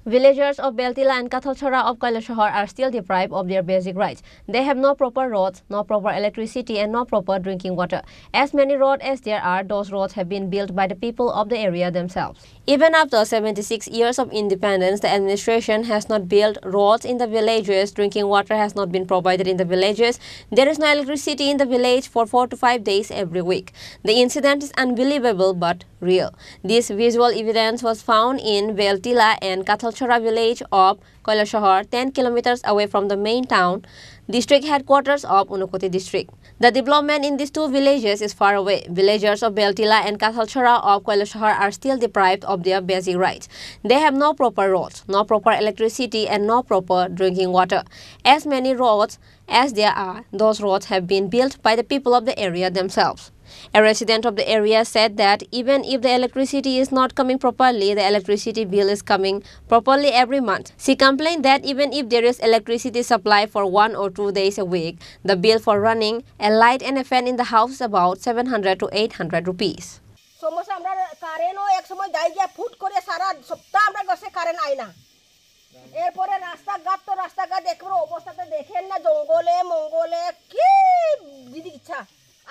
Villagers of Beltila and Kathalchara of Kailasahar are still deprived of their basic rights. They have no proper roads, no proper electricity and no proper drinking water. As many roads as there are, those roads have been built by the people of the area themselves. Even after 76 years of independence, the administration has not built roads in the villages, drinking water has not been provided in the villages, there is no electricity in the village for 4 to 5 days every week. The incident is unbelievable but real. This visual evidence was found in Beltila and Kathalchara village of Kailasahar, 10 kilometers away from the main town, district headquarters of Unakoti district. The development in these two villages is far away. Villagers of Beltila and Kathalchara of Kailasahar are still deprived of their basic rights. They have no proper roads, no proper electricity and no proper drinking water. As many roads as there are, those roads have been built by the people of the area themselves. A resident of the area said that even if the electricity is not coming properly, the electricity bill is coming properly every month. She complained that even if there is electricity supply for 1 or 2 days a week, the bill for running a light and a fan in the house is about 700 to 800 rupees.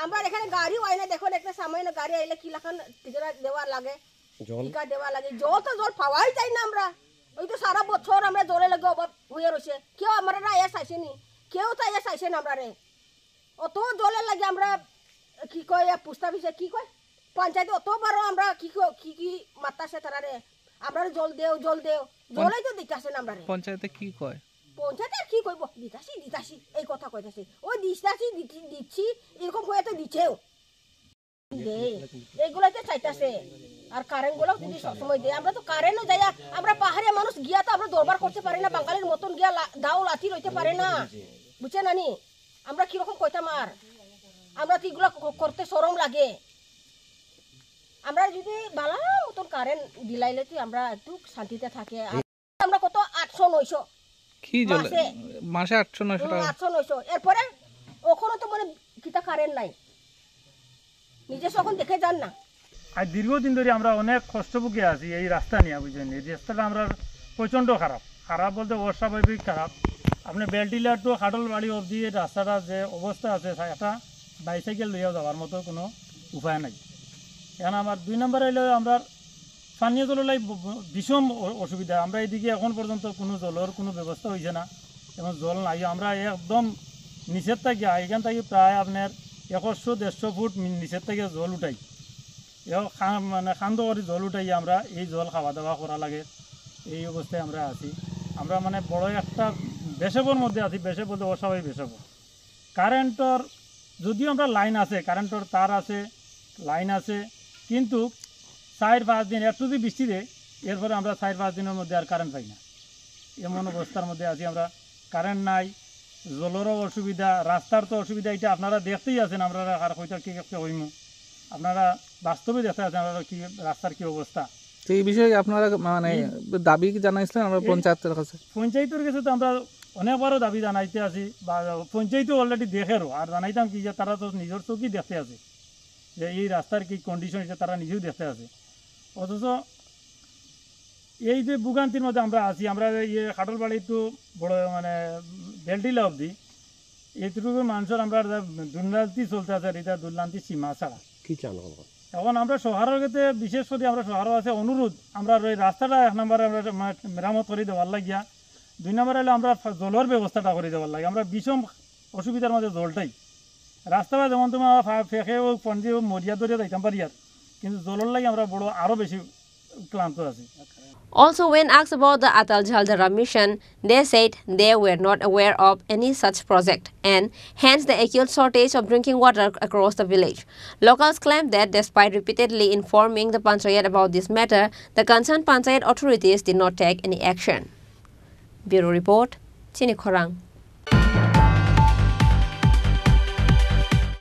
আমরা এখানে গাড়ি হয় না দেখুন একটা সামান্য গাড়ি আইলে কি লাখান টিকা দেওয়া লাগে টিকা দেওয়া লাগে জল তো জল পাওয়াই যায় না আমরা ওই তো সারা বছর আমরা জলে লাগে অভাব হয়ে রয়েছে কেউ আমরা না এস আইসেনি কেউ তো এস আইসেন আমরা রে অত জলের লাগে আমরা কি কয় পুস্তা বিষয় কি কয় পঞ্চায়েতে অতবারও আমরা কি কি মাতাছে তারা রে আমরা জল দেও জলেই তো দিতাছেন আমরা রে পঞ্চায়েতে কি কয় পঞ্চায়েত কি কইব দিতাছি এই কথা কইতাছি ওই দিচ্ছি এরকম হয়ে তো দিছেও এইগুলোতে চাইতাছে আর কারেন্টগুলো যদি সবসময় দেয় আমরা তো কারেন্টও যাই আমরা পাহাড়ে মানুষ গিয়া তো আমরা দরবার করতে পারি না বাঙালির মতন গিয়া দাও লাঠি লইতে পারে না বুঝছে নানি আমরা কিরকম কইতাম আর আমরা তো এগুলো করতে শরম লাগে আমরা যদি বালা মতন কারেন্ট দিলাইলে তো আমরা একটু শান্তিতে থাকে আমরা কত 800-900 কি জলে মাসে 800-900 টাকা 800-900 এরপরে ওখানে তো মানে কিটা কারেন্ট নাই নিজে যখন দেখে যান না আর দীর্ঘদিন ধরে আমরা অনেক কষ্ট ভুগে আছি এই রাস্তা নিয়ে বুঝলেন এই রাস্তাটা আমরা প্রচণ্ড খারাপ বলতে অস্বাভাবিক খারাপ আপনি বেলটিলা টু খাটলবাড়ি অবধি রাস্তাটা যে অবস্থা আছে একটা বাইসাইকেল লইয়া যাওয়ার মতো কোনো উপায় নাই এখন আমার 2 নম্বর হইলে আমরা পানীয় জলের ভীষণ অসুবিধা আমরা এদিকে এখন পর্যন্ত কোনো জলের কোনো ব্যবস্থা হয়েছে না এবং জল নাই আমরা একদম নিচের থেকে এখান থেকে প্রায় আপনার 100-150 ফুট নিচের থেকে জল উঠাই মানে খান্দ করে জল উঠাই আমরা এই জল খাওয়া দাওয়া করা লাগে এই অবস্থায় আমরা আছি আমরা মানে বড় একটা বেশবর মধ্যে আছি বেশে বলতে অস্বাভাবিক বেশবর কারেন্টর যদিও আমরা লাইন আছে কারেন্টর তার আছে লাইন আছে কিন্তু 4-5 দিন একটু যদি বৃষ্টি দেয় এরপরে আমরা 4-5 দিনের মধ্যে আর কারেন্ট পাই না এমন অবস্থার মধ্যে আছি আমরা কারেন্ট নাই জলেরও অসুবিধা রাস্তার তো অসুবিধা এটা আপনারা দেখতেই আছেন আমরা আর হয়তো কি হইমু আপনারা বাস্তবে দেখতে আছেন আমরা কি রাস্তার কি অবস্থা তো এই বিষয়ে আপনারা মানে দাবি জানাইছিলেন আমরা পঞ্চায়েতের কাছে তো আমরা অনেকবারও দাবি জানাইতে আছি বা পঞ্চায়েতও অলরেডি দেখেরও আর জানাইতাম কি যে তারা তো নিজের চোখই দেখতে আছে যে এই রাস্তার কি কন্ডিশন এটা তারা নিজেও দেখতে আছে অথচ এই যে ভোগান্তির মধ্যে আমরা আছি আমরা ইয়ে খাটলবাড়ি তো বড় মানে বেলটিলা অবধি এইটুকু মানুষের আমরা দুর্নীতি চলতে আছে এটা দুর্নীতি সীমা ছাড়া কি চান এখন আমরা শহরের ক্ষেত্রে বিশেষ করে আমরা শহরও আছে অনুরোধ আমরা ওই রাস্তাটা 1 নম্বরে আমরা মেরামত করে দেওয়ার লাগিয়া 2 নম্বরে হলে আমরা জলের ব্যবস্থাটা করে দেওয়ার লাগে আমরা বিষম অসুবিধার মধ্যে জলটাই রাস্তাটা যেমন তোমার ফেঁকে ও পঞ্জি ও মরিয়া ধরিয়া যাইতাম পারি আর কিন্তু জলের লাগে আমরা বড় আরও বেশি ক্লান্ত আছি Also, when asked about the Atal Jaldhara mission, they said they were not aware of any such project and hence the acute shortage of drinking water across the village. Locals claimed that despite repeatedly informing the Panchayat about this matter, the concerned Panchayat authorities did not take any action. Bureau Report, Chini Khorang.